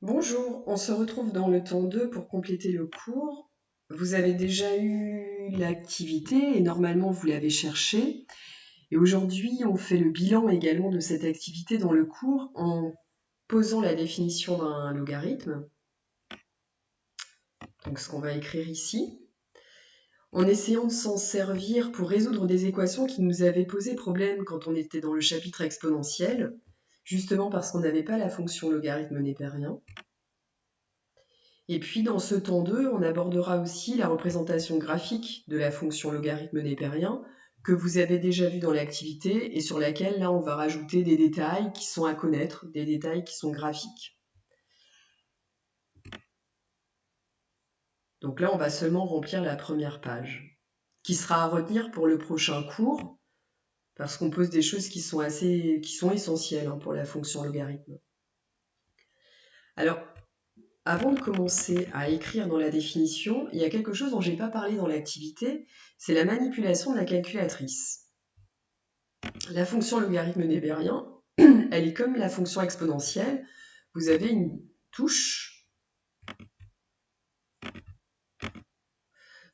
Bonjour, on se retrouve dans le temps 2 pour compléter le cours. Vous avez déjà eu l'activité et normalement vous l'avez cherchée. Et aujourd'hui, on fait le bilan également de cette activité dans le cours en posant la définition d'un logarithme. Donc ce qu'on va écrire ici. En essayant de s'en servir pour résoudre des équations qui nous avaient posé problème quand on était dans le chapitre exponentiel, justement parce qu'on n'avait pas la fonction logarithme népérien. Et puis dans ce temps 2, on abordera aussi la représentation graphique de la fonction logarithme népérien que vous avez déjà vu dans l'activité et sur laquelle là on va rajouter des détails qui sont à connaître, des détails qui sont graphiques. Donc là on va seulement remplir la première page, qui sera à retenir pour le prochain cours, parce qu'on pose des choses qui sont essentielles pour la fonction logarithme. Alors, avant de commencer à écrire dans la définition, il y a quelque chose dont je n'ai pas parlé dans l'activité, c'est la manipulation de la calculatrice. La fonction logarithme népérien, elle est comme la fonction exponentielle. Vous avez une touche.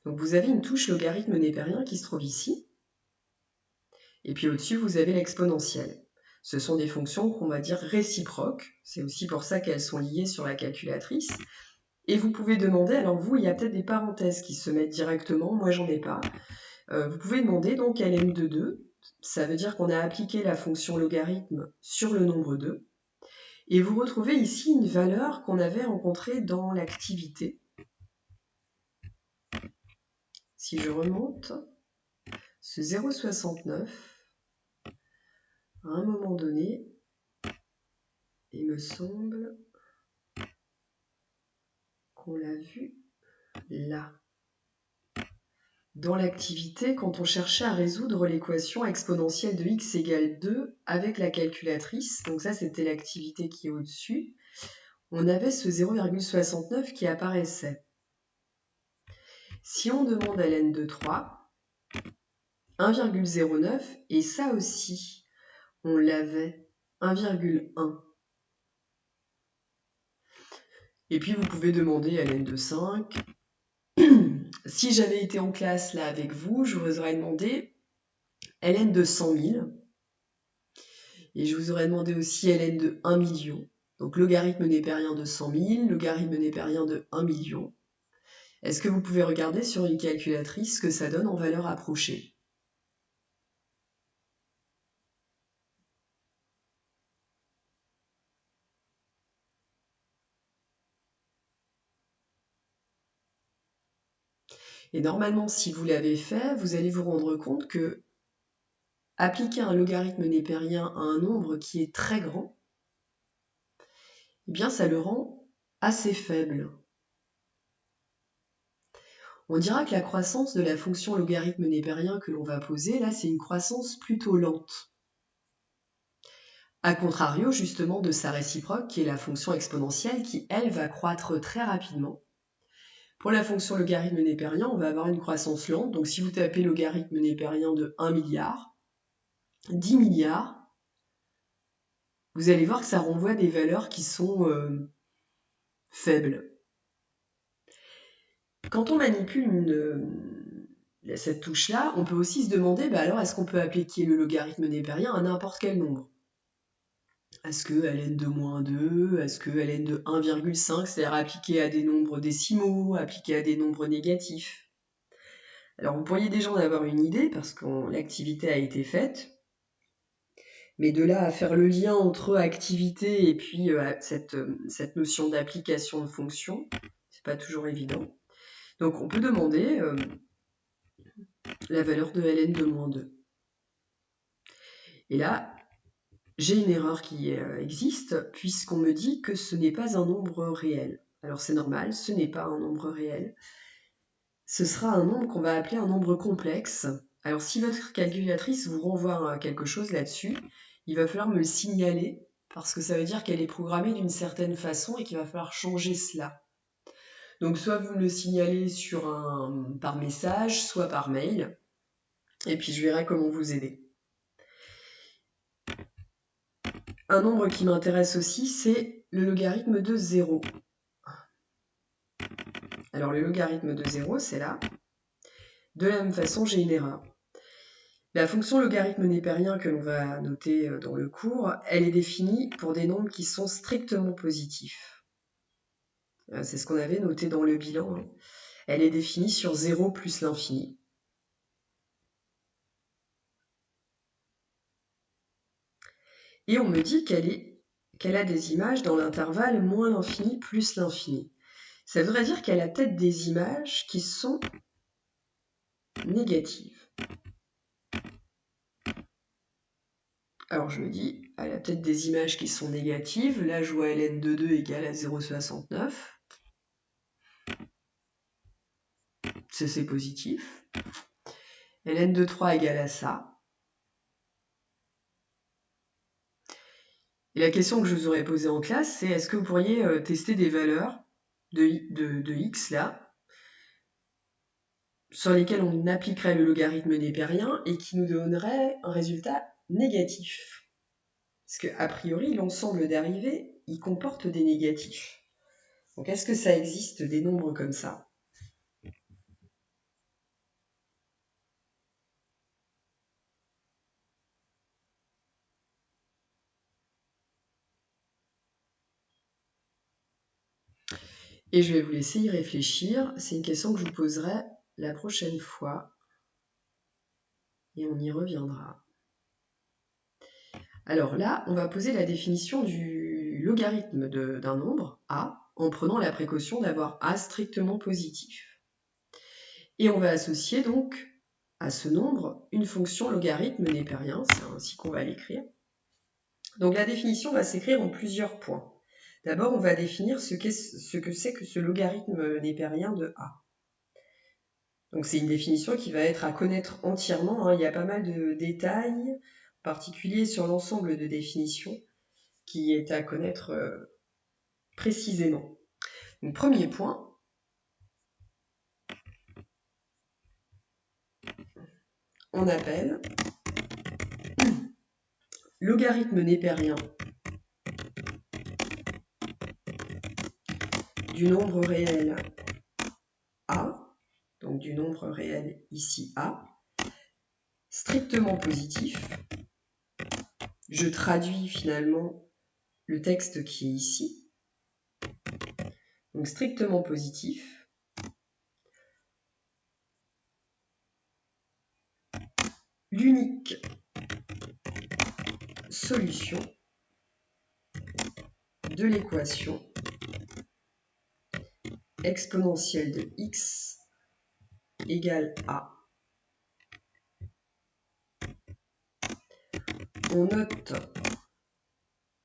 Donc vous avez une touche logarithme népérien qui se trouve ici. Et puis au-dessus, vous avez l'exponentielle. Ce sont des fonctions qu'on va dire réciproques. C'est aussi pour ça qu'elles sont liées sur la calculatrice. Et vous pouvez demander, alors vous, il y a peut-être des parenthèses qui se mettent directement, moi j'en ai pas. Vous pouvez demander donc ln de 2, ça veut dire qu'on a appliqué la fonction logarithme sur le nombre 2, et vous retrouvez ici une valeur qu'on avait rencontrée dans l'activité. Si je remonte, ce 0,69, à un moment donné, il me semble qu'on l'a vu là. Dans l'activité, quand on cherchait à résoudre l'équation exponentielle de x égale 2 avec la calculatrice, donc ça c'était l'activité qui est au-dessus, on avait ce 0,69 qui apparaissait. Si on demande ln de 3, 1,09, et ça aussi, on l'avait, 1,1. Et puis vous pouvez demander ln de 5. Si j'avais été en classe là avec vous, je vous aurais demandé ln de 100 000. Et je vous aurais demandé aussi ln de 1 million. Donc logarithme népérien de 100 000, logarithme népérien de 1 million. Est-ce que vous pouvez regarder sur une calculatrice ce que ça donne en valeur approchée ? Et normalement, si vous l'avez fait, vous allez vous rendre compte que appliquer un logarithme népérien à un nombre qui est très grand, eh bien ça le rend assez faible. On dira que la croissance de la fonction logarithme népérien que l'on va poser, là, c'est une croissance plutôt lente. A contrario, justement, de sa réciproque, qui est la fonction exponentielle, qui, elle, va croître très rapidement. Pour la fonction logarithme népérien, on va avoir une croissance lente. Donc si vous tapez logarithme népérien de 1 milliard, 10 milliards, vous allez voir que ça renvoie des valeurs qui sont faibles. Quand on manipule cette touche-là, on peut aussi se demander, alors est-ce qu'on peut appliquer le logarithme népérien à n'importe quel nombre ? Est-ce que ln de moins 2, est-ce que ln de 1,5, c'est-à-dire appliqué à des nombres décimaux, appliqué à des nombres négatifs ? Alors vous pourriez déjà en avoir une idée parce que l'activité a été faite, mais de là à faire le lien entre activité et puis cette notion d'application de fonction, c'est pas toujours évident. Donc on peut demander la valeur de ln de moins 2. Et là, j'ai une erreur qui existe puisqu'on me dit que ce n'est pas un nombre réel. Alors c'est normal, ce n'est pas un nombre réel. Ce sera un nombre qu'on va appeler un nombre complexe. Alors si votre calculatrice vous renvoie à quelque chose là-dessus, il va falloir me le signaler parce que ça veut dire qu'elle est programmée d'une certaine façon et qu'il va falloir changer cela. Donc soit vous me le signalez par message, soit par mail, et puis je verrai comment vous aider. Un nombre qui m'intéresse aussi, c'est le logarithme de 0. Alors le logarithme de 0, c'est là. De la même façon, j'ai une erreur. La fonction logarithme népérien que l'on va noter dans le cours, elle est définie pour des nombres qui sont strictement positifs. C'est ce qu'on avait noté dans le bilan. Elle est définie sur 0 plus l'infini. Et on me dit qu'elle a des images dans l'intervalle moins l'infini plus l'infini. Ça voudrait dire qu'elle a peut-être des images qui sont négatives. Alors je me dis, elle a peut-être des images qui sont négatives. Là, je vois ln de 2 égale à 0,69. C'est positif. ln de 3 égale à ça. Et la question que je vous aurais posée en classe, c'est est-ce que vous pourriez tester des valeurs de x là, sur lesquelles on appliquerait le logarithme népérien et qui nous donnerait un résultat négatif. Parce qu'a priori, l'ensemble dérivés, il comporte des négatifs. Donc est-ce que ça existe des nombres comme ça ? Et je vais vous laisser y réfléchir. C'est une question que je vous poserai la prochaine fois. Et on y reviendra. Alors là, on va poser la définition du logarithme d'un nombre, a, en prenant la précaution d'avoir a strictement positif. Et on va associer donc à ce nombre une fonction logarithme népérien, c'est ainsi qu'on va l'écrire. Donc la définition va s'écrire en plusieurs points. D'abord, on va définir ce que c'est que ce logarithme népérien de a. Donc c'est une définition qui va être à connaître entièrement. Il y a pas mal de détails, en particulier sur l'ensemble de définitions, qui est à connaître précisément. Donc premier point, on appelle logarithme népérien du nombre réel a, donc du nombre réel ici a, strictement positif. Je traduis finalement le texte qui est ici. Donc strictement positif. L'unique solution de l'équation exponentielle de x égale a. On note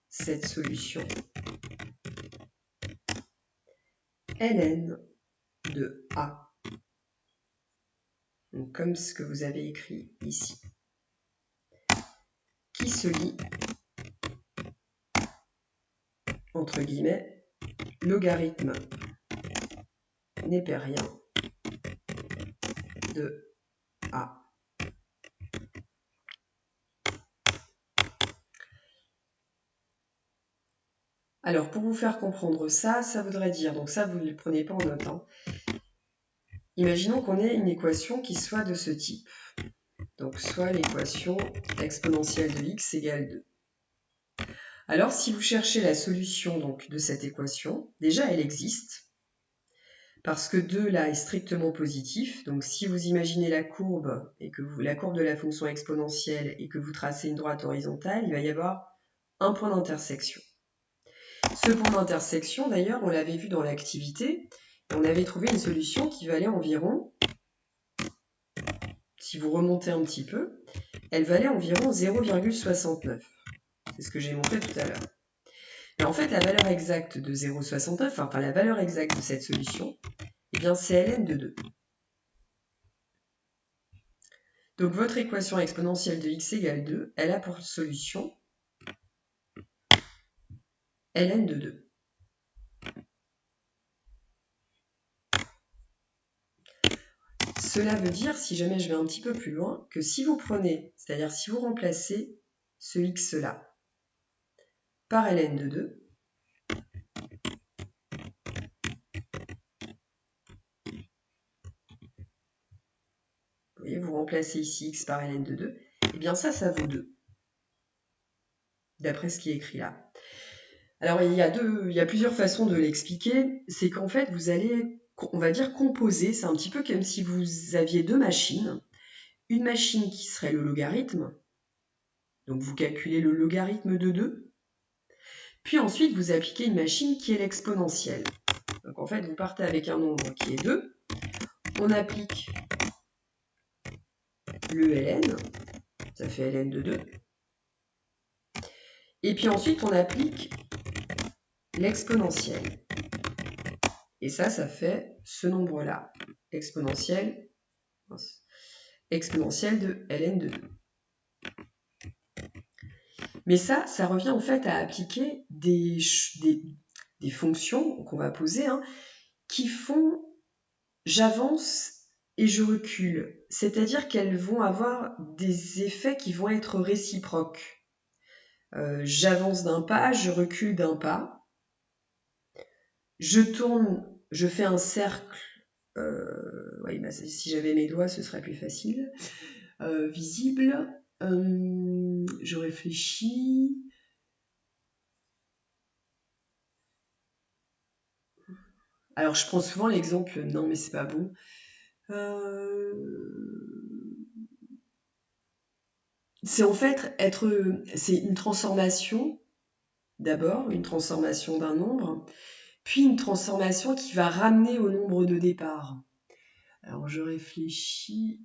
cette solution ln de a, donc comme ce que vous avez écrit ici, qui se lit entre guillemets logarithme népérien de a. Alors, pour vous faire comprendre ça, ça voudrait dire, donc ça, vous ne le prenez pas en note. Imaginons qu'on ait une équation qui soit de ce type. Donc, soit l'équation exponentielle de x égale 2. Alors, si vous cherchez la solution donc, de cette équation, déjà, elle existe. Parce que 2, là, est strictement positif. Donc, si vous imaginez la courbe, et que la courbe de la fonction exponentielle, et que vous tracez une droite horizontale, il va y avoir un point d'intersection. Ce point d'intersection, d'ailleurs, on l'avait vu dans l'activité, et on avait trouvé une solution qui valait environ, si vous remontez un petit peu, elle valait environ 0,69. C'est ce que j'ai montré tout à l'heure. Mais en fait, la valeur exacte de 0,69, enfin la valeur exacte de cette solution, eh bien c'est ln de 2. Donc votre équation exponentielle de x égale 2, elle a pour solution ln de 2. Cela veut dire, si jamais je vais un petit peu plus loin, que si vous prenez, c'est-à-dire si vous remplacez ce x là par ln de 2. Vous voyez, vous remplacez ici x par ln de 2. Et bien ça vaut 2. D'après ce qui est écrit là. Alors il y a plusieurs façons de l'expliquer. C'est qu'en fait, vous allez, on va dire, composer. C'est un petit peu comme si vous aviez deux machines. Une machine qui serait le logarithme. Donc vous calculez le logarithme de 2. Puis ensuite, vous appliquez une machine qui est l'exponentielle. Donc en fait, vous partez avec un nombre qui est 2. On applique le ln. Ça fait ln de 2. Et puis ensuite, on applique l'exponentielle. Et ça fait ce nombre-là, exponentielle de ln de 2. Mais ça revient en fait à appliquer des fonctions qu'on va poser, hein, qui font j'avance et je recule. C'est-à-dire qu'elles vont avoir des effets qui vont être réciproques. J'avance d'un pas, je recule d'un pas. Je tourne, je fais un cercle. Oui, bah, si j'avais mes doigts, ce serait plus facile. Visible. Je réfléchis. Alors, je prends souvent l'exemple, non, mais c'est pas bon. C'est en fait c'est une transformation, d'abord, une transformation d'un nombre, puis une transformation qui va ramener au nombre de départ. Alors, je réfléchis.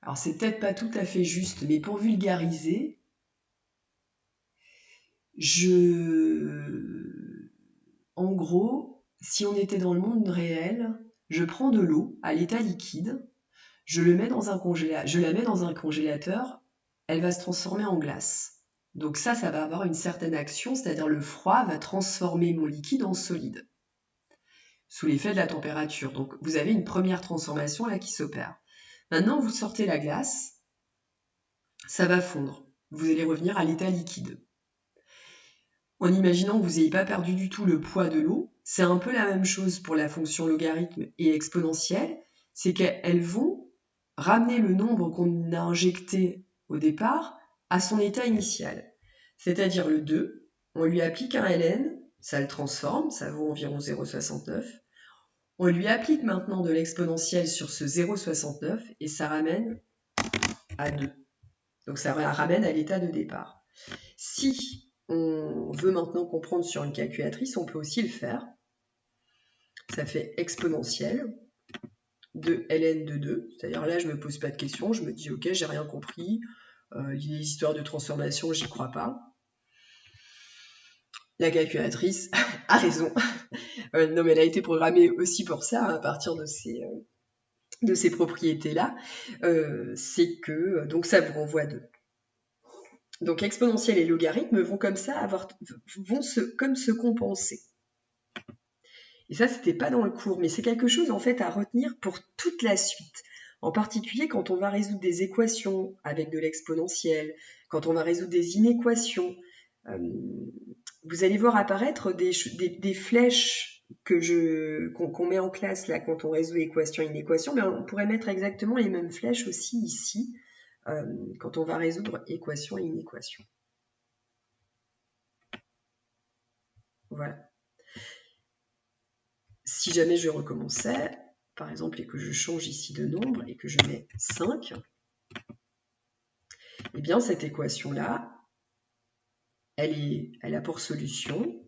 Alors, c'est peut-être pas tout à fait juste, mais pour vulgariser, en gros, si on était dans le monde réel, je prends de l'eau à l'état liquide, je la mets dans un congélateur, elle va se transformer en glace. Donc ça va avoir une certaine action, c'est-à-dire le froid va transformer mon liquide en solide, sous l'effet de la température. Donc vous avez une première transformation là qui s'opère. Maintenant, vous sortez la glace, ça va fondre. Vous allez revenir à l'état liquide. En imaginant que vous n'ayez pas perdu du tout le poids de l'eau, c'est un peu la même chose pour la fonction logarithme et exponentielle, c'est qu'elles vont ramener le nombre qu'on a injecté au départ à son état initial. C'est-à-dire le 2, on lui applique un ln, ça le transforme, ça vaut environ 0,69. On lui applique maintenant de l'exponentielle sur ce 0,69 et ça ramène à 2. Donc ça ramène à l'état de départ. Si on veut maintenant comprendre sur une calculatrice, on peut aussi le faire. Ça fait exponentielle de ln de 2. C'est-à-dire là, je ne me pose pas de questions, je me dis ok, j'ai rien compris. Les histoires de transformation, j'y crois pas. La calculatrice a raison. Non, mais elle a été programmée aussi pour ça, à partir de ces propriétés-là. C'est que, donc ça vous renvoie à 2. Donc exponentielle et logarithme vont comme ça se compenser. Et ça, c'était pas dans le cours, mais c'est quelque chose en fait à retenir pour toute la suite. En particulier quand on va résoudre des équations avec de l'exponentielle, quand on va résoudre des inéquations. Vous allez voir apparaître des flèches qu'on met en classe là quand on résout équation et inéquation, mais on pourrait mettre exactement les mêmes flèches aussi ici quand on va résoudre équation et inéquation. Voilà. Si jamais je recommençais, par exemple, et que je change ici de nombre et que je mets 5, eh bien cette équation-là, elle a pour solution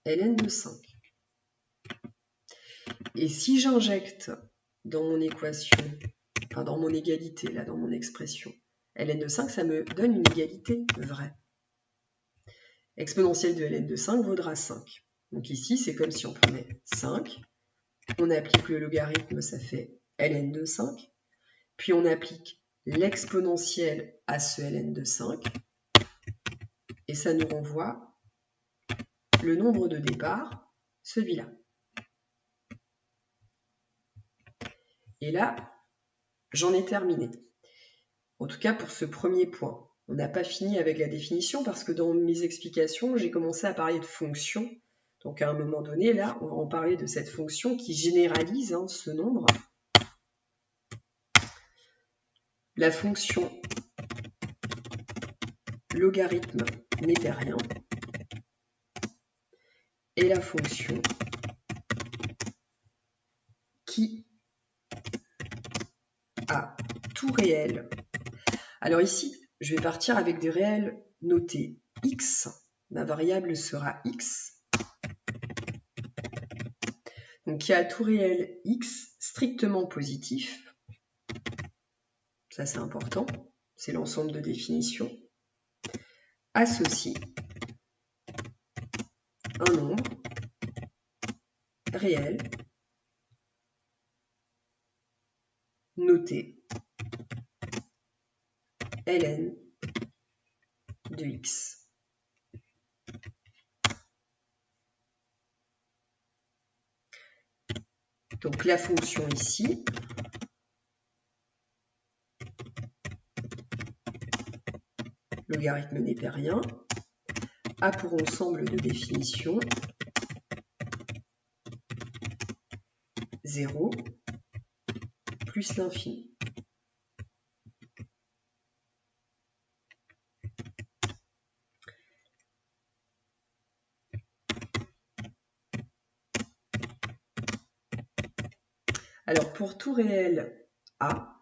ln de 5. Et si j'injecte dans mon équation, enfin dans mon égalité, là, dans mon expression, ln de 5, ça me donne une égalité vraie. Exponentielle de ln de 5 vaudra 5. Donc ici, c'est comme si on prenait 5, on applique le logarithme, ça fait ln de 5, puis on applique l'exponentielle à ce ln de 5, et ça nous renvoie le nombre de départ, celui-là. Et là, j'en ai terminé. En tout cas pour ce premier point. On n'a pas fini avec la définition parce que dans mes explications, j'ai commencé à parler de fonction. Donc à un moment donné, là, on va en parler de cette fonction qui généralise ce nombre. La fonction logarithme népérien et la fonction qui a tout réel. Alors ici, je vais partir avec des réels notés x. Ma variable sera x. Donc qui a tout réel x strictement positif. Ça c'est important, c'est l'ensemble de définitions. Associe un nombre réel noté ln de x. Donc la fonction ici, logarithme népérien, a pour ensemble de définition 0 plus l'infini. Alors pour tout réel A,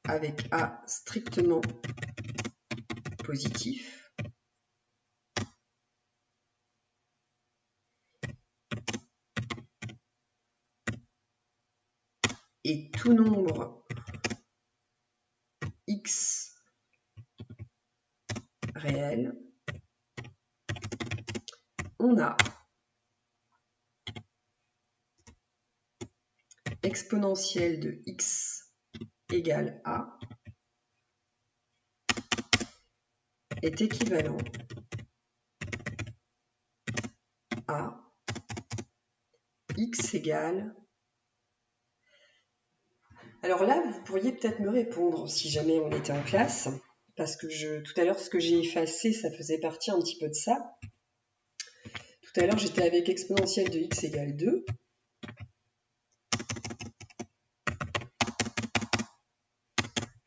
avec A strictement positif, et tout nombre x réel, on a exponentielle de x égale A est équivalent à x égale... Alors là, vous pourriez peut-être me répondre si jamais on était en classe, parce que tout à l'heure, ce que j'ai effacé, ça faisait partie un petit peu de ça. Tout à l'heure, j'étais avec exponentielle de x égale 2.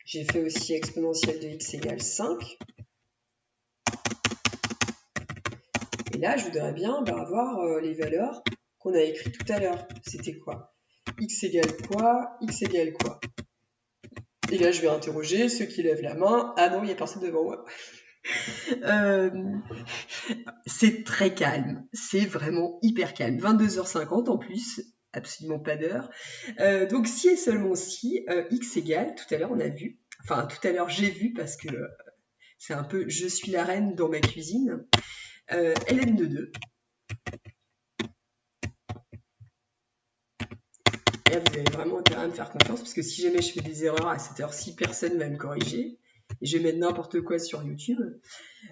J'ai fait aussi exponentielle de x égale 5. Et là, je voudrais bien avoir les valeurs qu'on a écrites tout à l'heure. C'était quoi? X égale quoi? X égale quoi? Et là, je vais interroger ceux qui lèvent la main. Ah non, il n'y a personne devant moi. C'est très calme. C'est vraiment hyper calme. 22h50 en plus. Absolument pas d'heure. Donc, si et seulement si, x égale, tout à l'heure on a vu, enfin tout à l'heure j'ai vu parce que c'est un peu je suis la reine dans ma cuisine, ln de 2. Et là, vous avez vraiment intérêt à me faire confiance parce que si jamais je fais des erreurs à cette heure-ci, personne ne va me corriger. Et je vais mettre n'importe quoi sur YouTube.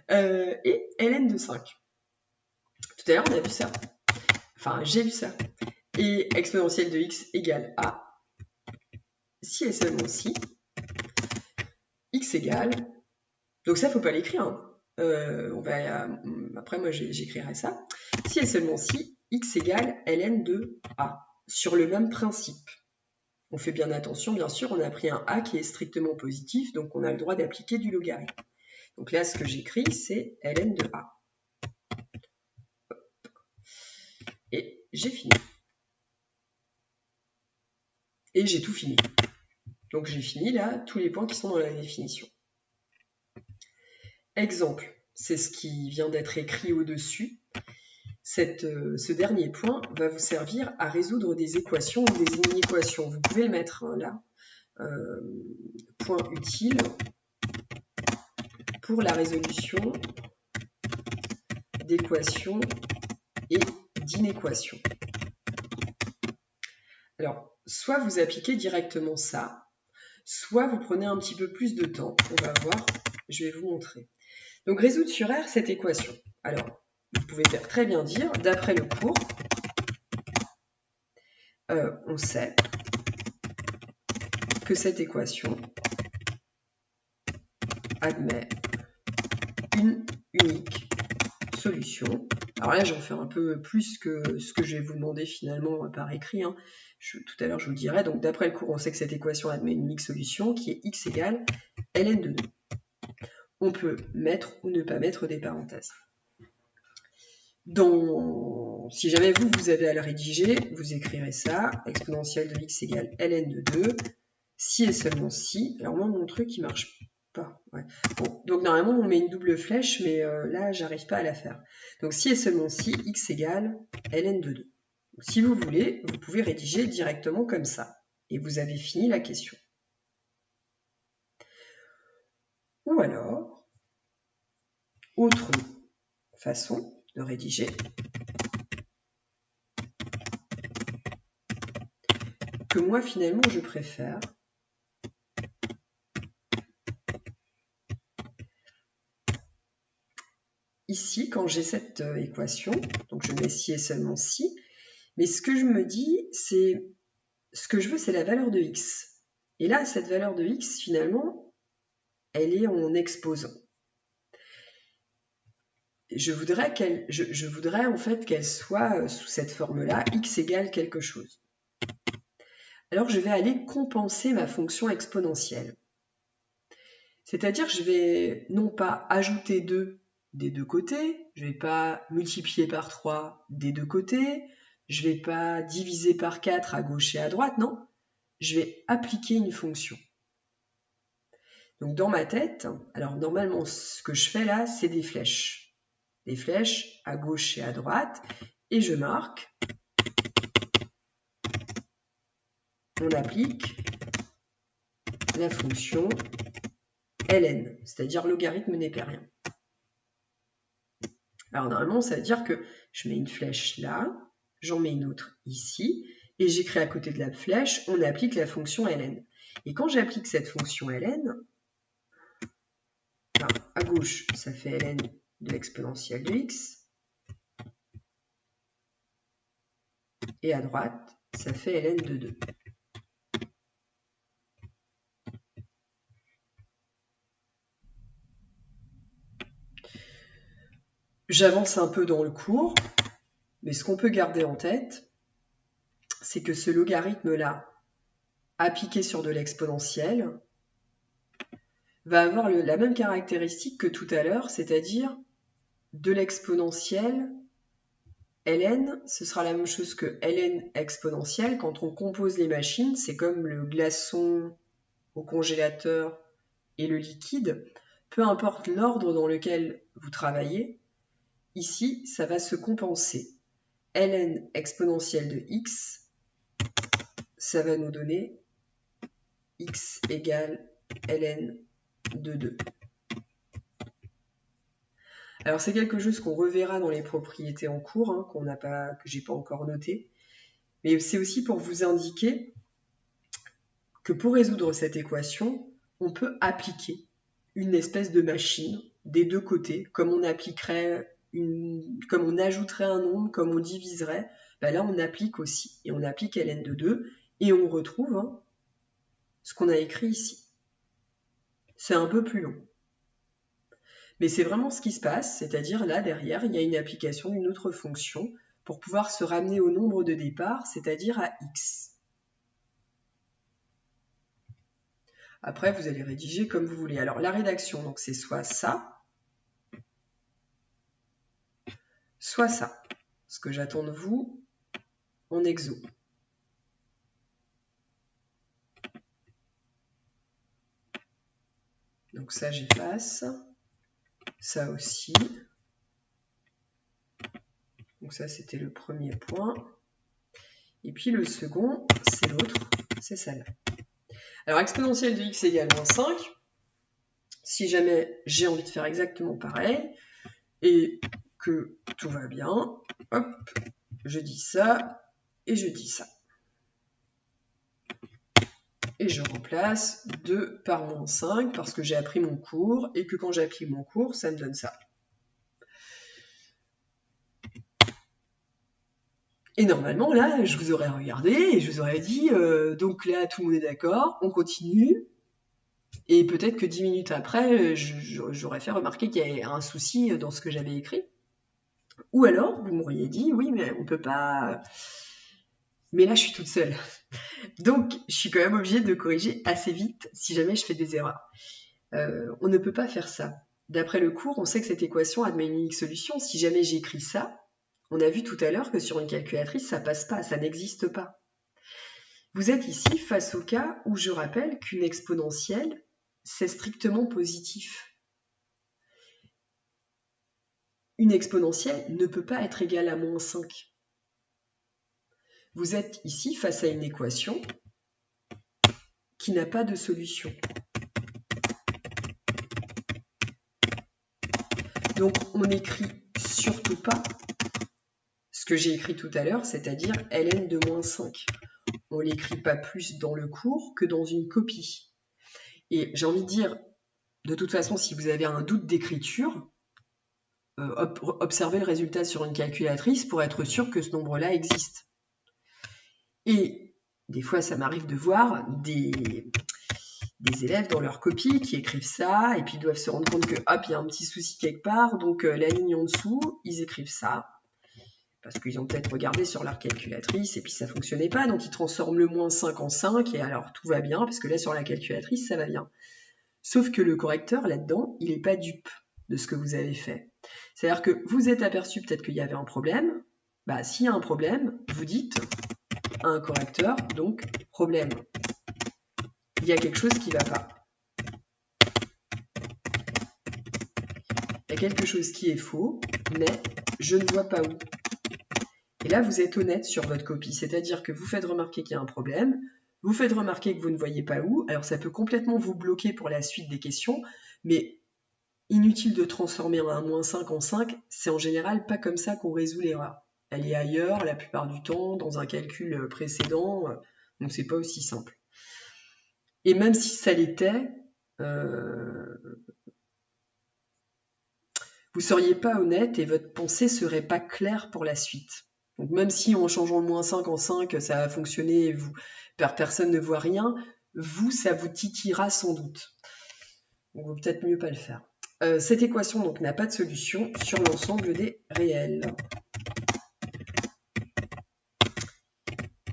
Et ln de 5. Tout à l'heure, on a vu ça. Enfin, j'ai vu ça. Et exponentielle de x égale a. Si et seulement si, x égale... Donc ça, il ne faut pas l'écrire. Après, moi, j'écrirai ça. Si et seulement si, x égale ln de a. Sur le même principe. On fait bien attention, bien sûr, on a pris un a qui est strictement positif, donc on a le droit d'appliquer du logarithme. Donc là, ce que j'écris, c'est ln de a. Et j'ai fini. Et j'ai tout fini. Donc j'ai fini là, tous les points qui sont dans la définition. Exemple, c'est ce qui vient d'être écrit au-dessus. Ce dernier point va vous servir à résoudre des équations ou des inéquations. Vous pouvez le mettre là. Point utile pour la résolution d'équations et d'inéquations. Alors, soit vous appliquez directement ça, soit vous prenez un petit peu plus de temps. On va voir, je vais vous montrer. Donc, résoudre sur R cette équation. Alors, vous pouvez très bien dire, d'après le cours, on sait que cette équation admet une unique solution. Alors là, j'en fais un peu plus que ce que je vais vous demander finalement par écrit. Hein. Tout à l'heure, je vous le dirai. Donc, d'après le cours, on sait que cette équation admet une unique solution qui est x égale ln de 2. On peut mettre ou ne pas mettre des parenthèses. Si jamais vous avez à le rédiger, vous écrirez ça, exponentielle de x égale ln de 2, si et seulement si. Alors moi, mon truc, il marche pas. Ouais. Bon, donc normalement, on met une double flèche, mais là, j'arrive pas à la faire. Donc si et seulement si, x égale ln de 2. Donc, si vous voulez, vous pouvez rédiger directement comme ça. Et vous avez fini la question. Ou alors, autre façon de rédiger, que moi finalement je préfère, ici quand j'ai cette équation, donc je mets si et seulement si, mais ce que je me dis, c'est ce que je veux, c'est la valeur de x. Et là, cette valeur de x, finalement, elle est en exposant. Je voudrais en fait qu'elle soit sous cette forme-là, x égale quelque chose. Alors je vais aller compenser ma fonction exponentielle. C'est-à-dire que je vais non pas ajouter 2 des deux côtés, je ne vais pas multiplier par 3 des deux côtés, je ne vais pas diviser par 4 à gauche et à droite, non. Je vais appliquer une fonction. Donc dans ma tête, alors normalement ce que je fais là, c'est des flèches. Des flèches à gauche et à droite, et je marque, on applique la fonction ln, c'est-à-dire logarithme népérien. Alors normalement, ça veut dire que je mets une flèche là, j'en mets une autre ici, et j'écris à côté de la flèche, on applique la fonction ln. Et quand j'applique cette fonction ln, à gauche, ça fait ln de l'exponentielle de x, et à droite, ça fait ln de 2. J'avance un peu dans le cours, mais ce qu'on peut garder en tête, c'est que ce logarithme-là, appliqué sur de l'exponentielle, va avoir la même caractéristique que tout à l'heure, c'est-à-dire de l'exponentielle, ln, ce sera la même chose que ln exponentielle. Quand on compose les machines, c'est comme le glaçon au congélateur et le liquide. Peu importe l'ordre dans lequel vous travaillez, ici, ça va se compenser. ln exponentielle de x, ça va nous donner x égale ln de 2. Alors c'est quelque chose qu'on reverra dans les propriétés en cours, hein, que j'ai pas encore noté. Mais c'est aussi pour vous indiquer que pour résoudre cette équation, on peut appliquer une espèce de machine des deux côtés, comme on appliquerait comme on ajouterait un nombre, comme on diviserait. Ben là, on applique aussi. Et on applique ln de 2 et on retrouve ce qu'on a écrit ici. C'est un peu plus long. Mais c'est vraiment ce qui se passe, c'est-à-dire là, derrière, il y a une application d'une autre fonction pour pouvoir se ramener au nombre de départ, c'est-à-dire à x. Après, vous allez rédiger comme vous voulez. Alors, la rédaction, donc c'est soit ça, soit ça. Ce que j'attends de vous en exo. Donc ça, j'efface. Ça aussi. Donc ça, c'était le premier point. Et puis le second, c'est l'autre, c'est celle-là. Alors, exponentielle de x égale moins 5. Si jamais j'ai envie de faire exactement pareil, et que tout va bien, hop, je dis ça, et je dis ça. Et je remplace 2 par moins 5, parce que j'ai appris mon cours, et que quand j'applique mon cours, ça me donne ça. Et normalement, là, je vous aurais regardé et je vous aurais dit, donc là, tout le monde est d'accord, on continue. Et peut-être que 10 minutes après, j'aurais fait remarquer qu'il y avait un souci dans ce que j'avais écrit. Ou alors, vous m'auriez dit, oui, mais on peut pas... Mais là, je suis toute seule. Donc, je suis quand même obligée de corriger assez vite si jamais je fais des erreurs. On ne peut pas faire ça. D'après le cours, on sait que cette équation admet une unique solution. Si jamais j'écris ça, on a vu tout à l'heure que sur une calculatrice, ça passe pas, ça n'existe pas. Vous êtes ici face au cas où je rappelle qu'une exponentielle, c'est strictement positif. Une exponentielle ne peut pas être égale à moins 5. Vous êtes ici face à une équation qui n'a pas de solution. Donc on n'écrit surtout pas ce que j'ai écrit tout à l'heure, c'est-à-dire ln de moins 5. On ne l'écrit pas plus dans le cours que dans une copie. Et j'ai envie de dire, de toute façon, si vous avez un doute d'écriture, observez le résultat sur une calculatrice pour être sûr que ce nombre-là existe. Et des fois, ça m'arrive de voir des élèves dans leur copie qui écrivent ça et puis doivent se rendre compte que hop, il y a un petit souci quelque part, donc la ligne en dessous, ils écrivent ça parce qu'ils ont peut-être regardé sur leur calculatrice et puis ça fonctionnait pas, donc ils transforment le moins 5 en 5 et alors tout va bien parce que là sur la calculatrice ça va bien. Sauf que le correcteur là-dedans, il n'est pas dupe de ce que vous avez fait. C'est-à-dire que vous êtes aperçu peut-être qu'il y avait un problème. Bah, s'il y a un problème, vous dites à un correcteur, donc problème. Il y a quelque chose qui ne va pas. Il y a quelque chose qui est faux, mais je ne vois pas où. Et là, vous êtes honnête sur votre copie, c'est-à-dire que vous faites remarquer qu'il y a un problème, vous faites remarquer que vous ne voyez pas où, alors ça peut complètement vous bloquer pour la suite des questions, mais inutile de transformer un moins 5 en 5, c'est en général pas comme ça qu'on résout l'erreur. Elle est ailleurs la plupart du temps, dans un calcul précédent, donc c'est pas aussi simple. Et même si ça l'était, vous seriez pas honnête et votre pensée serait pas claire pour la suite. Donc même si en changeant le moins 5 en 5, ça a fonctionné et personne ne voit rien, vous, ça vous titillera sans doute. Donc, il vaut peut-être mieux pas le faire. Cette équation donc n'a pas de solution sur l'ensemble des réels.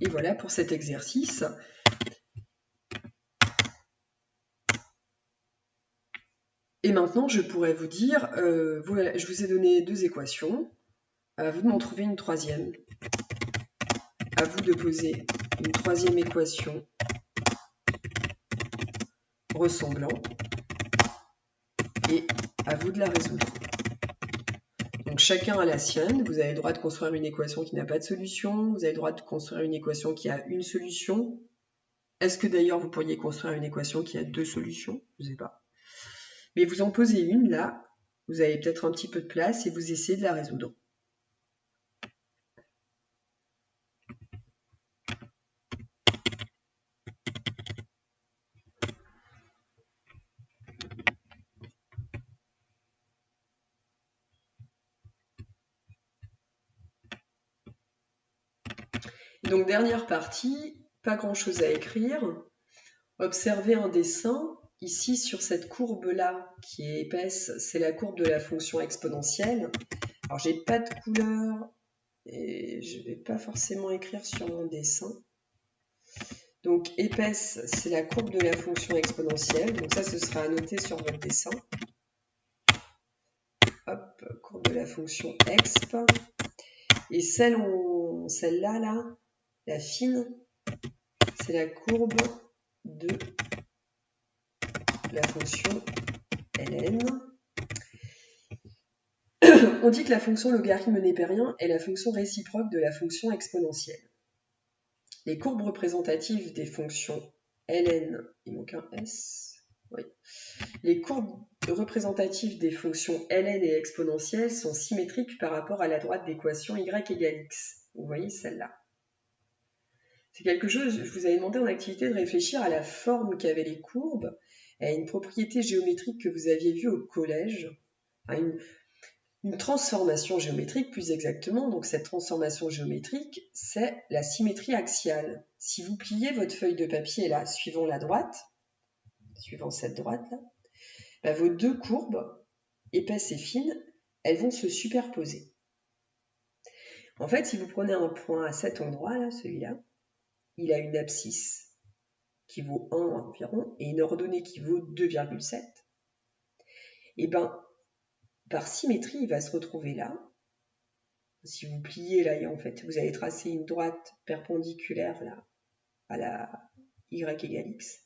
Et voilà pour cet exercice. Et maintenant, je pourrais vous dire, voilà, je vous ai donné 2 équations, à vous de m'en trouver une troisième. À vous de poser une troisième équation ressemblant et à vous de la résoudre. Donc chacun a la sienne, vous avez le droit de construire une équation qui n'a pas de solution, vous avez le droit de construire une équation qui a une solution. Est-ce que d'ailleurs vous pourriez construire une équation qui a 2 solutions? Je ne sais pas. Mais vous en posez une là, vous avez peut-être un petit peu de place et vous essayez de la résoudre. Donc dernière partie, pas grand-chose à écrire. Observez un dessin. Ici, sur cette courbe-là, qui est épaisse, c'est la courbe de la fonction exponentielle. Alors, j'ai pas de couleur et je vais pas forcément écrire sur mon dessin. Donc, épaisse, c'est la courbe de la fonction exponentielle. Donc ça, ce sera à noter sur votre dessin. Hop, courbe de la fonction exp. Et celle-là, là, la fine, c'est la courbe de la fonction ln. On dit que la fonction logarithme népérien est la fonction réciproque de la fonction exponentielle. Les courbes représentatives des fonctions ln, il manque un s, oui. Les courbes représentatives des fonctions ln et exponentielles sont symétriques par rapport à la droite d'équation y égale x. Vous voyez celle-là. C'est quelque chose, je vous avais demandé en activité de réfléchir à la forme qu'avaient les courbes, à une propriété géométrique que vous aviez vue au collège, une transformation géométrique, plus exactement. Donc cette transformation géométrique, c'est la symétrie axiale. Si vous pliez votre feuille de papier là, suivant la droite, suivant cette droite-là, bah, vos deux courbes, épaisses et fines, elles vont se superposer. En fait, si vous prenez un point à cet endroit-là, celui-là, il a une abscisse qui vaut 1 environ et une ordonnée qui vaut 2,7. Et bien, par symétrie, il va se retrouver là. Si vous pliez là, en fait, vous allez tracer une droite perpendiculaire là, à la y égale x.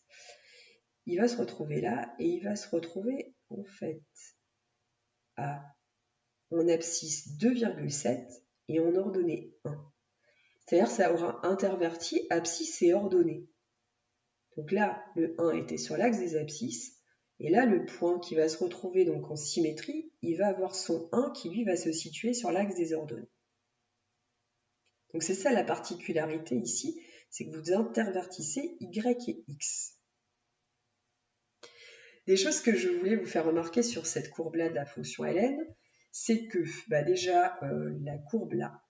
Il va se retrouver là et il va se retrouver en fait en abscisse 2,7 et en ordonnée 1. C'est-à-dire que ça aura interverti abscisse et ordonnée. Donc là, le 1 était sur l'axe des abscisses. Et là, le point qui va se retrouver donc en symétrie, il va avoir son 1 qui lui va se situer sur l'axe des ordonnées. Donc c'est ça la particularité ici, c'est que vous intervertissez y et x. Des choses que je voulais vous faire remarquer sur cette courbe-là de la fonction ln, c'est que déjà la courbe là,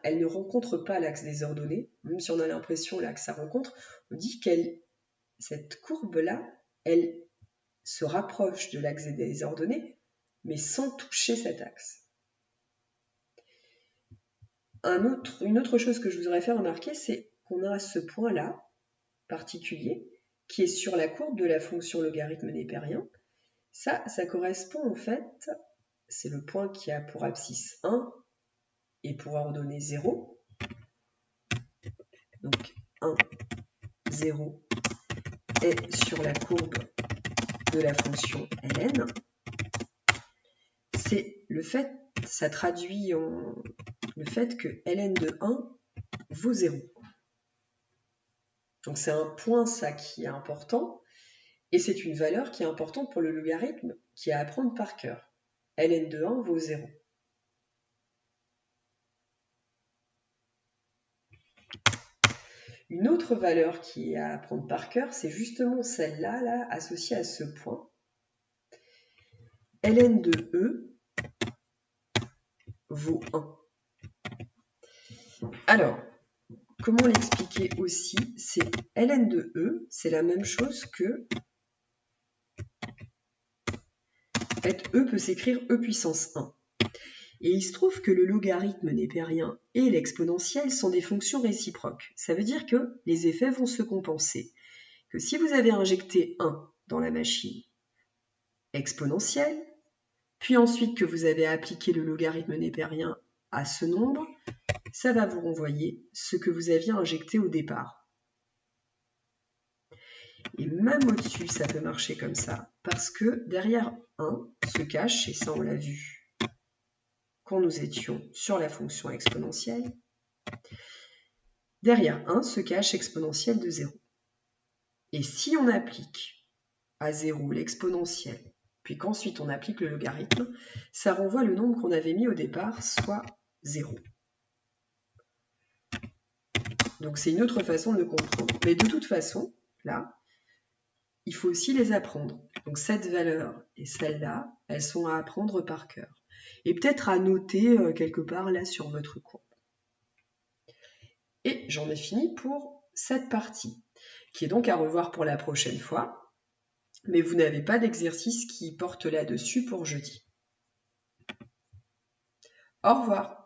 elle ne rencontre pas l'axe des ordonnées, même si on a l'impression là que ça rencontre, on dit que cette courbe-là, elle se rapproche de l'axe des ordonnées, mais sans toucher cet axe. Une autre chose que je voudrais faire remarquer, c'est qu'on a ce point-là, particulier, qui est sur la courbe de la fonction logarithme népérien. Ça correspond en fait, c'est le point qui a pour abscisse 1 et pour ordonnée 0. Donc 1, 0 est sur la courbe de la fonction ln. C'est le fait, ça traduit le fait que ln de 1 vaut 0. Donc c'est un point, ça, qui est important, et c'est une valeur qui est importante pour le logarithme, qui est à apprendre par cœur. ln de 1 vaut 0. Une autre valeur qui est à apprendre par cœur, c'est justement celle-là, là, associée à ce point. ln de e vaut 1. Alors, comment l'expliquer aussi? C'est ln de e, c'est la même chose que... En fait, e peut s'écrire e puissance 1. Et il se trouve que le logarithme népérien et l'exponentielle sont des fonctions réciproques. Ça veut dire que les effets vont se compenser. Que si vous avez injecté 1 dans la machine exponentielle, puis ensuite que vous avez appliqué le logarithme népérien à ce nombre, ça va vous renvoyer ce que vous aviez injecté au départ. Et même au-dessus, ça peut marcher comme ça, parce que derrière 1 se cache, et ça on l'a vu quand nous étions sur la fonction exponentielle, derrière 1 se cache exponentielle de 0. Et si on applique à 0 l'exponentielle, puis qu'ensuite on applique le logarithme, ça renvoie le nombre qu'on avait mis au départ, soit 0. Donc c'est une autre façon de le comprendre. Mais de toute façon, là, il faut aussi les apprendre. Donc cette valeur et celle-là, elles sont à apprendre par cœur. Et peut-être à noter quelque part là sur votre courbe. Et j'en ai fini pour cette partie, qui est donc à revoir pour la prochaine fois. Mais vous n'avez pas d'exercice qui porte là-dessus pour jeudi. Au revoir.